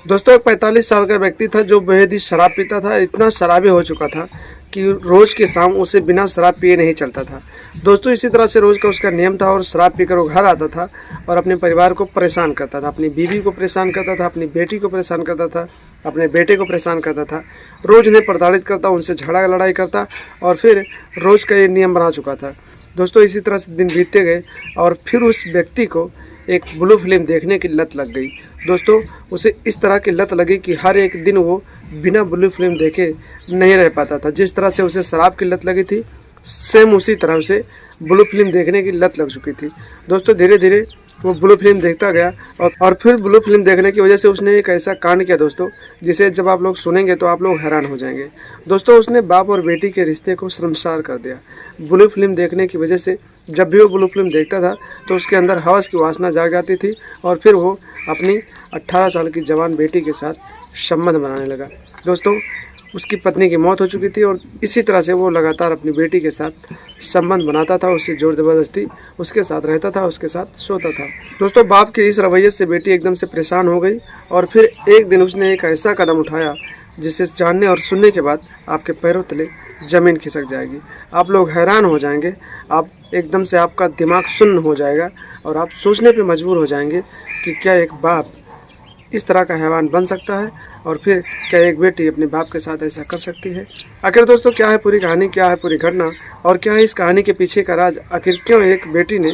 दोस्तों एक 45 साल का व्यक्ति था जो बेहद ही शराब पीता था। इतना शराबी हो चुका था कि रोज़ की शाम उसे बिना शराब पिए नहीं चलता था। दोस्तों इसी तरह से रोज़ का उसका नियम था और शराब पीकर वो घर आता था और अपने परिवार को परेशान करता था, अपनी बीवी को परेशान करता था, अपनी बेटी को परेशान करता था, अपने बेटे को परेशान करता था। रोज़ उन्हें प्रताड़ित करता, उनसे झगड़ा लड़ाई करता और फिर रोज़ का ये नियम बना चुका था। दोस्तों इसी तरह से दिन बीतते गए और फिर उस व्यक्ति को एक ब्लू फिल्म देखने की लत लग गई। दोस्तों उसे इस तरह की लत लगी कि हर एक दिन वो बिना ब्लू फिल्म देखे नहीं रह पाता था। जिस तरह से उसे शराब की लत लगी थी, सेम उसी तरह उसे ब्लू फिल्म देखने की लत लग चुकी थी। दोस्तों धीरे धीरे वो ब्लू फिल्म देखता गया और फिर ब्लू फिल्म देखने की वजह से उसने एक ऐसा कांड किया दोस्तों, जिसे जब आप लोग सुनेंगे तो आप लोग हैरान हो जाएंगे। दोस्तों उसने बाप और बेटी के रिश्ते को शर्मसार कर दिया। ब्लू फिल्म देखने की वजह से जब भी वो ब्लू फिल्म देखता था तो उसके अंदर हवस की वासना जाग जाती थी और फिर वो अपनी 18 साल की जवान बेटी के साथ संबंध बनाने लगा। दोस्तों उसकी पत्नी की मौत हो चुकी थी और इसी तरह से वो लगातार अपनी बेटी के साथ संबंध बनाता था, उससे जोर ज़बरदस्ती उसके साथ रहता था, उसके साथ सोता था। दोस्तों बाप के इस रवैये से बेटी एकदम से परेशान हो गई और फिर एक दिन उसने एक ऐसा कदम उठाया जिसे जानने और सुनने के बाद आपके पैरों तले ज़मीन खिसक जाएगी। आप लोग हैरान हो जाएंगे, आप एकदम से आपका दिमाग सुन्न हो जाएगा और आप सोचने पर मजबूर हो जाएंगे कि क्या एक बाप इस तरह का हैवान बन सकता है और फिर क्या एक बेटी अपने बाप के साथ ऐसा कर सकती है। आखिर दोस्तों क्या है पूरी कहानी, क्या है पूरी घटना और क्या है इस कहानी के पीछे का राज। आखिर क्यों एक बेटी ने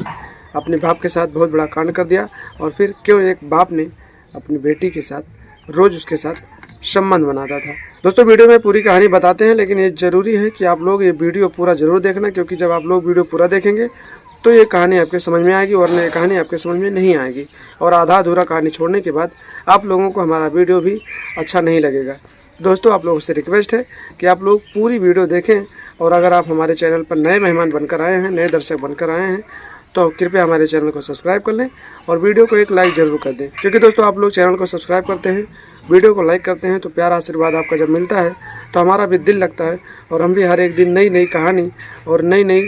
अपने बाप के साथ बहुत बड़ा कांड कर दिया और फिर क्यों एक बाप ने अपनी बेटी के साथ रोज़ उसके साथ संबंध बनाता था। दोस्तों वीडियो में पूरी कहानी बताते हैं, लेकिन ये ज़रूरी है कि आप लोग ये वीडियो पूरा ज़रूर देखना, क्योंकि जब आप लोग वीडियो पूरा देखेंगे तो ये कहानी आपके समझ में आएगी, वरना ये कहानी आपके समझ में नहीं आएगी और आधा अधूरा कहानी छोड़ने के बाद आप लोगों को हमारा वीडियो भी अच्छा नहीं लगेगा। दोस्तों आप लोगों से रिक्वेस्ट है कि आप लोग पूरी वीडियो देखें और अगर आप हमारे चैनल पर नए मेहमान बनकर आए हैं, नए दर्शक बनकर आए हैं, तो कृपया हमारे चैनल को सब्सक्राइब कर लें और वीडियो को एक लाइक ज़रूर कर दें। क्योंकि दोस्तों आप लोग चैनल को सब्सक्राइब करते हैं, वीडियो को लाइक करते हैं तो प्यारा आशीर्वाद आपका जब मिलता है तो हमारा भी दिल लगता है और हम भी हर एक दिन नई नई कहानी और नई नई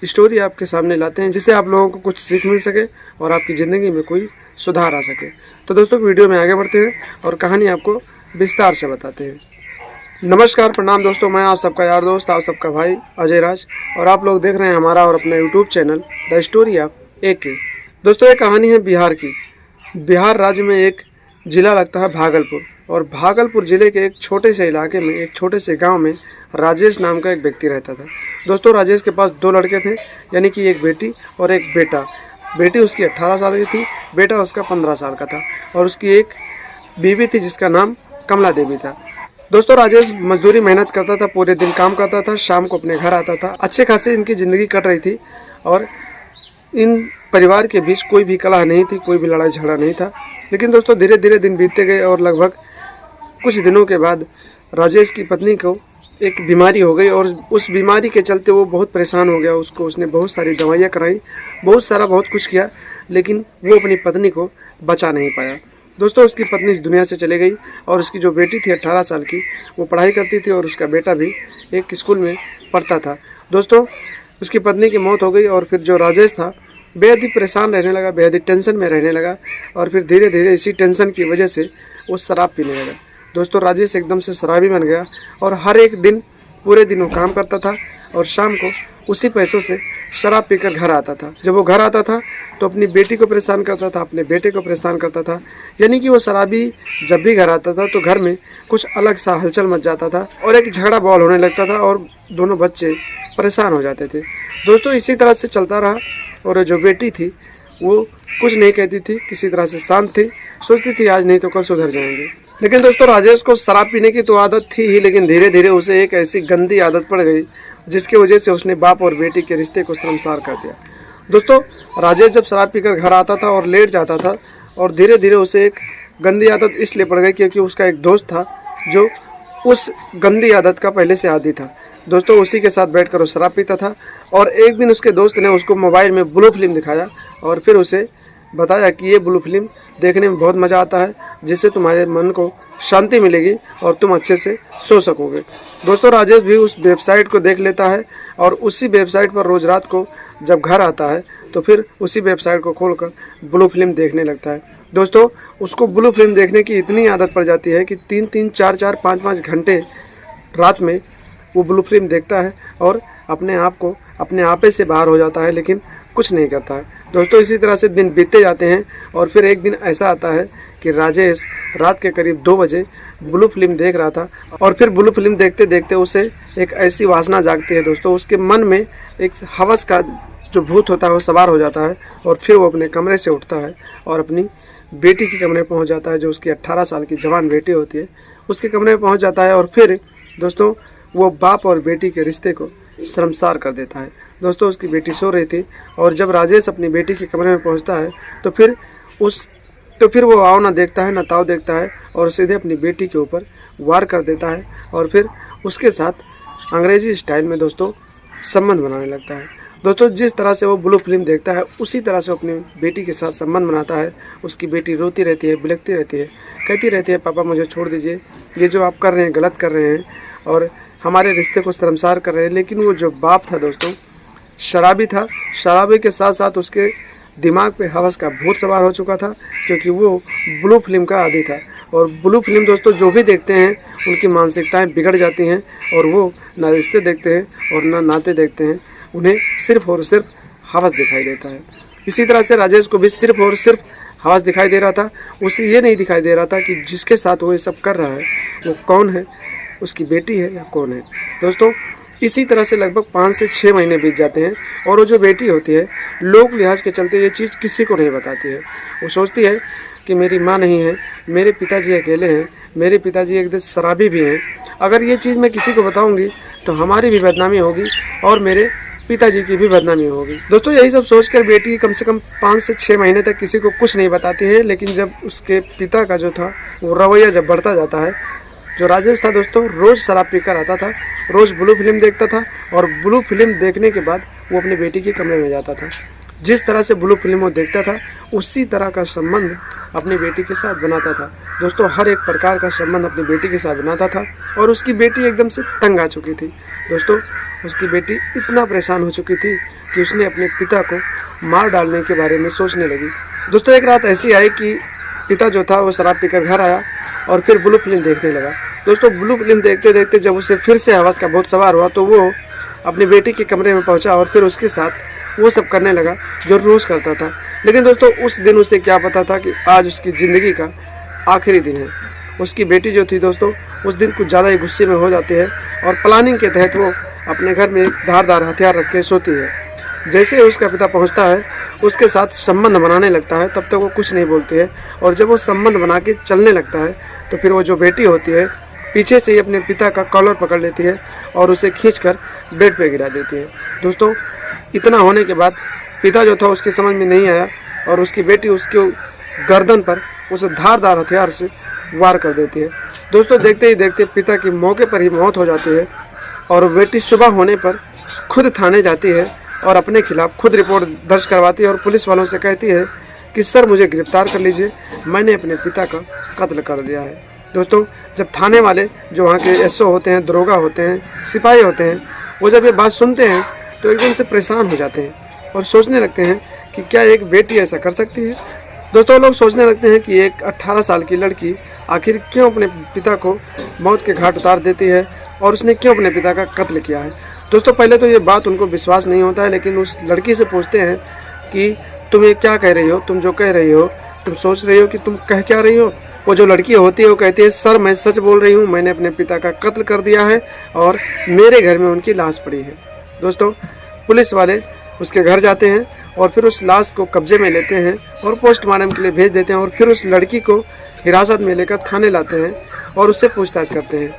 स्टोरी आपके सामने लाते हैं, जिससे आप लोगों को कुछ सीख मिल सके और आपकी ज़िंदगी में कोई सुधार आ सके। तो दोस्तों वीडियो में आगे बढ़ते हैं और कहानी आपको विस्तार से बताते हैं। नमस्कार, प्रणाम दोस्तों, मैं आप सबका यार दोस्त, आप सबका भाई अजय राज और आप लोग देख रहे हैं हमारा और अपना YouTube channel the story of AK। दोस्तों ये कहानी है बिहार की। बिहार राज्य में एक ज़िला लगता है भागलपुर और भागलपुर ज़िले के एक छोटे से इलाके में, एक छोटे से गाँव में राजेश नाम का एक व्यक्ति रहता था। दोस्तों राजेश के पास 2 लड़के थे, यानी कि एक बेटी और एक बेटा। बेटी उसकी 18 साल की थी, बेटा उसका 15 साल का था और उसकी एक बीवी थी जिसका नाम कमला देवी था। दोस्तों राजेश मजदूरी मेहनत करता था, पूरे दिन काम करता था, शाम को अपने घर आता था। अच्छे खासे इनकी ज़िंदगी कट रही थी और इन परिवार के बीच कोई भी कलह नहीं थी, कोई भी लड़ाई झगड़ा नहीं था। लेकिन दोस्तों धीरे धीरे दिन बीतते गए और लगभग कुछ दिनों के बाद राजेश की पत्नी को एक बीमारी हो गई और उस बीमारी के चलते वो बहुत परेशान हो गया। उसने बहुत सारी दवाइयाँ कराई, बहुत कुछ किया, लेकिन वो अपनी पत्नी को बचा नहीं पाया। दोस्तों उसकी पत्नी इस दुनिया से चले गई और उसकी जो बेटी थी 18 साल की, वो पढ़ाई करती थी और उसका बेटा भी एक स्कूल में पढ़ता था। दोस्तों उसकी पत्नी की मौत हो गई और फिर जो राजेश था बेहद ही परेशान रहने लगा, बेहद ही टेंशन में रहने लगा और फिर धीरे धीरे इसी टेंशन की वजह से वो शराब पीने लगा। दोस्तों राजेश एकदम से शराबी बन गया और हर एक दिन पूरे दिन वो काम करता था और शाम को उसी पैसों से शराब पीकर घर आता था। जब वो घर आता था तो अपनी बेटी को परेशान करता था, अपने बेटे को परेशान करता था, यानी कि वो शराबी जब भी घर आता था तो घर में कुछ अलग सा हलचल मच जाता था और एक झगड़ा बॉल होने लगता था और दोनों बच्चे परेशान हो जाते थे। दोस्तों इसी तरह से चलता रहा और जो बेटी थी वो कुछ नहीं कहती थी, किसी तरह से शांत थी, सोचती थी आज नहीं तो कल सुधर जाएंगे। लेकिन दोस्तों राजेश को शराब पीने की तो आदत थी ही, लेकिन धीरे धीरे उसे एक ऐसी गंदी आदत पड़ गई जिसकी वजह से उसने बाप और बेटी के रिश्ते को शर्मसार कर दिया। दोस्तों राजेश जब शराब पीकर घर आता था और लेट जाता था और धीरे धीरे उसे एक गंदी आदत इसलिए पड़ गई क्योंकि उसका एक दोस्त था जो उस गंदी आदत का पहले से आदी था। दोस्तों उसी के साथ बैठकर वो शराब पीता था और एक दिन उसके दोस्त ने उसको मोबाइल में ब्लू फिल्म दिखाया और फिर उसे बताया कि ये ब्लू फिल्म देखने में बहुत मज़ा आता है, जिससे तुम्हारे मन को शांति मिलेगी और तुम अच्छे से सो सकोगे। दोस्तों राजेश भी उस वेबसाइट को देख लेता है और उसी वेबसाइट पर रोज़ रात को जब घर आता है तो फिर उसी वेबसाइट को खोलकर ब्लू फिल्म देखने लगता है। दोस्तों उसको ब्लू फिल्म देखने की इतनी आदत पड़ जाती है कि 3-3, 4-4, 5-5 घंटे रात में वो ब्लू फिल्म देखता है और अपने आप को अपने आपे से बाहर हो जाता है, लेकिन कुछ नहीं करता है। दोस्तों इसी तरह से दिन बीतते जाते हैं और फिर एक दिन ऐसा आता है कि राजेश रात के करीब 2 बजे ब्लू फिल्म देख रहा था और फिर ब्लू फिल्म देखते देखते उसे एक ऐसी वासना जागती है दोस्तों, उसके मन में एक हवस का जो भूत होता है वो सवार हो जाता है और फिर वो अपने कमरे से उठता है और अपनी बेटी के कमरे पहुंच जाता है, जो उसकी 18 साल की जवान बेटी होती है, उसके कमरे में पहुंच जाता है और फिर दोस्तों वो बाप और बेटी के रिश्ते को शर्मसार कर देता है। दोस्तों उसकी बेटी सो रही थी और जब राजेश अपनी बेटी के कमरे में पहुंचता है तो फिर वो आओ ना देखता है ना ताव देखता है और सीधे अपनी बेटी के ऊपर वार कर देता है और फिर उसके साथ अंग्रेजी स्टाइल में दोस्तों संबंध बनाने लगता है। दोस्तों जिस तरह से वो ब्लू फिल्म देखता है उसी तरह से अपनी बेटी के साथ संबंध बनाता है। उसकी बेटी रोती रहती है, बिलखती रहती है, कहती रहती है पापा मुझे छोड़ दीजिए, ये जो आप कर रहे हैं गलत कर रहे हैं और हमारे रिश्ते को शर्मसार कर रहे हैं। लेकिन वो जो बाप था दोस्तों शराबी था, शराबी के साथ साथ उसके दिमाग पे हवस का भूत सवार हो चुका था, क्योंकि वो ब्लू फिल्म का आदी था। और ब्लू फिल्म दोस्तों जो भी देखते हैं उनकी मानसिकताएं बिगड़ जाती हैं और वो ना रिश्ते देखते हैं और ना नाते देखते हैं, उन्हें सिर्फ और सिर्फ हवस दिखाई देता है। इसी तरह से राजेश को भी सिर्फ और सिर्फ हवस दिखाई दे रहा था, उसे ये नहीं दिखाई दे रहा था कि जिसके साथ वो ये सब कर रहा है वो कौन है, उसकी बेटी है या कौन है। दोस्तों इसी तरह से लगभग 5 से 6 महीने बीत जाते हैं और वो जो बेटी होती है लोक लिहाज के चलते ये चीज़ किसी को नहीं बताती है। वो सोचती है कि मेरी माँ नहीं है, मेरे पिताजी अकेले हैं, मेरे पिताजी एकदम शराबी भी हैं, अगर ये चीज़ मैं किसी को बताऊंगी तो हमारी भी बदनामी होगी और मेरे पिताजी की भी बदनामी होगी। दोस्तों यही सब सोचकर बेटी कम से कम 5 से 6 महीने तक किसी को कुछ नहीं बताती है। लेकिन जब उसके पिता का जो था वो रवैया जब बढ़ता जाता है, जो राजेश था दोस्तों रोज़ शराब पीकर आता था, रोज़ ब्लू फिल्म देखता था और ब्लू फिल्म देखने के बाद वो अपनी बेटी के कमरे में जाता था। जिस तरह से ब्लू फिल्म वो देखता था उसी तरह का संबंध अपनी बेटी के साथ बनाता था। दोस्तों हर एक प्रकार का संबंध अपनी बेटी के साथ बनाता था और उसकी बेटी एकदम से तंग आ चुकी थी। दोस्तों उसकी बेटी इतना परेशान हो चुकी थी कि उसने अपने पिता को मार डालने के बारे में सोचने लगी। दोस्तों एक रात ऐसी आई कि पिता जो था वो शराब पीकर घर आया और फिर ब्लू फिल्म देखने लगा। दोस्तों ब्लू फिल्म देखते देखते जब उसे फिर से हवस का भूत सवार हुआ तो वो अपनी बेटी के कमरे में पहुंचा और फिर उसके साथ वो सब करने लगा जो रोज़ करता था। लेकिन दोस्तों उस दिन उसे क्या पता था कि आज उसकी ज़िंदगी का आखिरी दिन है। उसकी बेटी जो थी दोस्तों उस दिन कुछ ज़्यादा ही गुस्से में हो जाती है और प्लानिंग के तहत वो अपने घर में एक धारदार हथियार रख के सोती है। जैसे ही उसका पिता पहुंचता है उसके साथ संबंध बनाने लगता है, तब तक वो कुछ नहीं बोलती है और जब वो संबंध बना के चलने लगता है तो फिर वो जो बेटी होती है पीछे से ही अपने पिता का कॉलर पकड़ लेती है और उसे खींचकर बेड पे गिरा देती है। दोस्तों इतना होने के बाद पिता जो था उसके समझ में नहीं आया और उसकी बेटी उसके गर्दन पर उसे धारदार हथियार से वार कर देती है। दोस्तों देखते ही देखते पिता की मौके पर ही मौत हो जाती है और बेटी सुबह होने पर खुद थाने जाती है और अपने खिलाफ खुद रिपोर्ट दर्ज करवाती है और पुलिस वालों से कहती है कि सर मुझे गिरफ्तार कर लीजिए, मैंने अपने पिता का कत्ल कर दिया है। दोस्तों जब थाने वाले जो वहाँ के एसओ होते हैं, दरोगा होते हैं, सिपाही होते हैं, वो जब ये बात सुनते हैं तो एकदम से परेशान हो जाते हैं और सोचने लगते हैं कि क्या एक बेटी ऐसा कर सकती है। दोस्तों लोग सोचने लगते हैं कि एक 18 साल की लड़की आखिर क्यों अपने पिता को मौत के घाट उतार देती है और उसने क्यों अपने पिता का कत्ल किया है। दोस्तों पहले तो ये बात उनको विश्वास नहीं होता है, लेकिन उस लड़की से पूछते हैं कि तुम ये क्या कह रही हो, तुम जो कह रही हो, तुम सोच रही हो कि तुम कह क्या रही हो। वो जो लड़की होती है वो कहती है सर मैं सच बोल रही हूँ, मैंने अपने पिता का कत्ल कर दिया है और मेरे घर में उनकी लाश पड़ी है। दोस्तों पुलिस वाले उसके घर जाते हैं और फिर उस लाश को कब्जे में लेते हैं और पोस्टमार्टम के लिए भेज देते हैं और फिर उस लड़की को हिरासत में लेकर थाने लाते हैं और उससे पूछताछ करते हैं।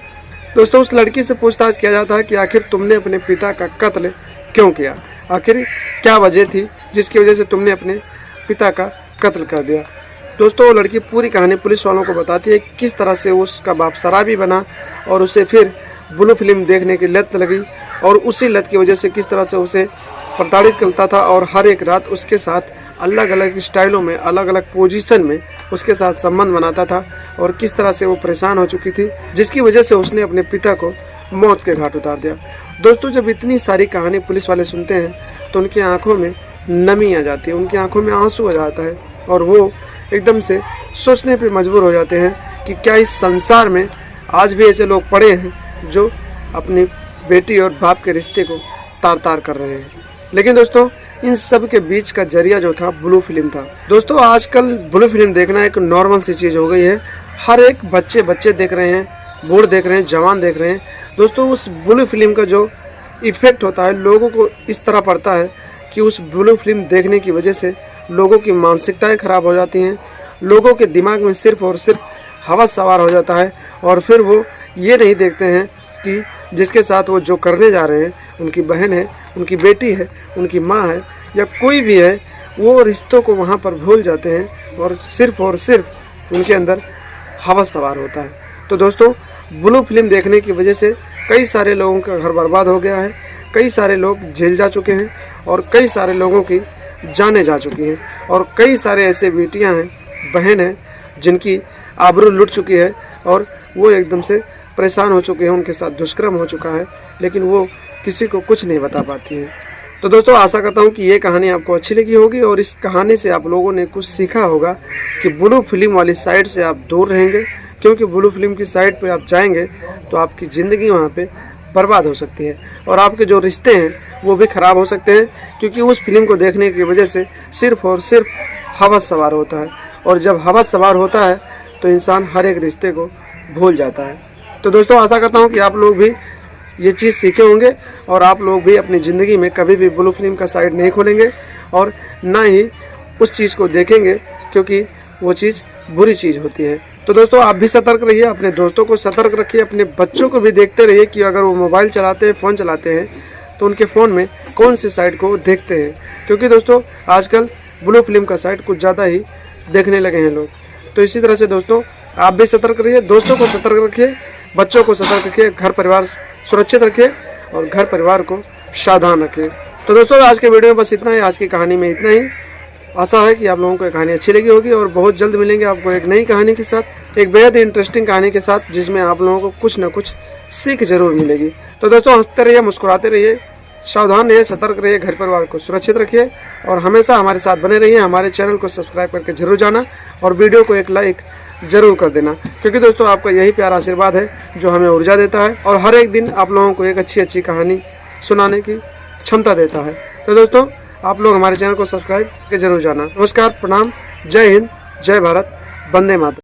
दोस्तों उस लड़की से पूछताछ किया जाता है कि आखिर तुमने अपने पिता का कत्ल क्यों किया, आखिर क्या वजह थी जिसकी वजह से तुमने अपने पिता का कत्ल कर दिया। दोस्तों वो लड़की पूरी कहानी पुलिस वालों को बताती है किस तरह से उसका बाप शराबी बना और उसे फिर ब्लू फिल्म देखने की लत लगी और उसी लत की वजह से किस तरह से उसे प्रताड़ित करता था और हर एक रात उसके साथ अलग अलग स्टाइलों में, अलग अलग पोजीशन में उसके साथ संबंध बनाता था और किस तरह से वो परेशान हो चुकी थी जिसकी वजह से उसने अपने पिता को मौत के घाट उतार दिया। दोस्तों जब इतनी सारी कहानी पुलिस वाले सुनते हैं तो उनकी आंखों में नमी आ जाती है, उनकी आंखों में आंसू आ जाता है और वो एकदम से सोचने पे मजबूर हो जाते हैं कि क्या इस संसार में आज भी ऐसे लोग पड़े हैं जो अपनी बेटी और बाप के रिश्ते को तार तार कर रहे हैं। लेकिन दोस्तों इन सब के बीच का जरिया जो था ब्लू फिल्म था। दोस्तों आजकल ब्लू फिल्म देखना एक नॉर्मल सी चीज़ हो गई है। हर एक बच्चे देख रहे हैं, बूढ़ देख रहे हैं, जवान देख रहे हैं। दोस्तों उस ब्लू फिल्म का जो इफ़ेक्ट होता है लोगों को इस तरह पड़ता है कि उस ब्लू फिल्म देखने की वजह से लोगों की मानसिकताएं खराब हो जाती हैं। लोगों के दिमाग में सिर्फ और सिर्फ हवस सवार हो जाता है और फिर वो ये नहीं देखते हैं कि जिसके साथ वो जो करने जा रहे हैं, उनकी बहन है, उनकी बेटी है, उनकी माँ है या कोई भी है, वो रिश्तों को वहाँ पर भूल जाते हैं और सिर्फ उनके अंदर हवस सवार होता है। तो दोस्तों ब्लू फिल्म देखने की वजह से कई सारे लोगों का घर बर्बाद हो गया है, कई सारे लोग जेल जा चुके हैं और कई सारे लोगों की जानें जा चुकी हैं और कई सारे ऐसे बेटियां हैं, बहन हैं जिनकी आबरू लुट चुकी है और वो एकदम से परेशान हो चुके हैं, उनके साथ दुष्कर्म हो चुका है, लेकिन वो किसी को कुछ नहीं बता पाती हैं। तो दोस्तों आशा करता हूँ कि ये कहानी आपको अच्छी लगी होगी और इस कहानी से आप लोगों ने कुछ सीखा होगा कि ब्लू फिल्म वाली साइड से आप दूर रहेंगे, क्योंकि ब्लू फिल्म की साइड पे आप जाएंगे तो आपकी ज़िंदगी वहाँ पे बर्बाद हो सकती है और आपके जो रिश्ते हैं वो भी ख़राब हो सकते हैं, क्योंकि उस फिल्म को देखने की वजह से सिर्फ और सिर्फ हवस सवार होता है और जब हवस सवार होता है तो इंसान हर एक रिश्ते को भूल जाता है। तो दोस्तों आशा करता हूँ कि आप लोग भी ये चीज़ सीखे होंगे और आप लोग भी अपनी ज़िंदगी में कभी भी ब्लू फिल्म का साइड नहीं खोलेंगे और ना ही उस चीज़ को देखेंगे, क्योंकि वो चीज़ बुरी चीज़ होती है। तो दोस्तों आप भी सतर्क रहिए, अपने दोस्तों को सतर्क रखिए, अपने बच्चों को भी देखते रहिए कि अगर वो मोबाइल चलाते हैं, फ़ोन चलाते हैं तो उनके फ़ोन में कौन सी साइड को देखते हैं, क्योंकि दोस्तों आजकल ब्लू फिल्म का साइड कुछ ज़्यादा ही देखने लगे हैं लोग। तो इसी तरह से दोस्तों आप भी सतर्क रहिए, दोस्तों को सतर्क रखिए, बच्चों को सतर्क रखिए, घर परिवार सुरक्षित रखिए और घर परिवार को सावधान रखिए। तो दोस्तों आज के वीडियो में बस इतना ही, आज की कहानी में इतना ही। आशा है कि आप लोगों को ये कहानी अच्छी लगी होगी और बहुत जल्द मिलेंगे आपको एक नई कहानी के साथ, एक बेहद इंटरेस्टिंग कहानी के साथ, जिसमें आप लोगों को कुछ ना कुछ सीख जरूर मिलेगी। तो दोस्तों हंसते रहिए, मुस्कुराते रहिए, सावधान रहिए, सतर्क रहिए, घर परिवार को सुरक्षित रखिए और हमेशा हमारे साथ बने रहिए। हमारे चैनल को सब्सक्राइब करके जरूर जाना और वीडियो को एक लाइक जरूर कर देना, क्योंकि दोस्तों आपका यही प्यारा आशीर्वाद है जो हमें ऊर्जा देता है और हर एक दिन आप लोगों को एक अच्छी कहानी सुनाने की क्षमता देता है। तो दोस्तों आप लोग हमारे चैनल को सब्सक्राइब करके जरूर जाना। नमस्कार, प्रणाम, जय हिंद, जय भारत, वंदे मातरम।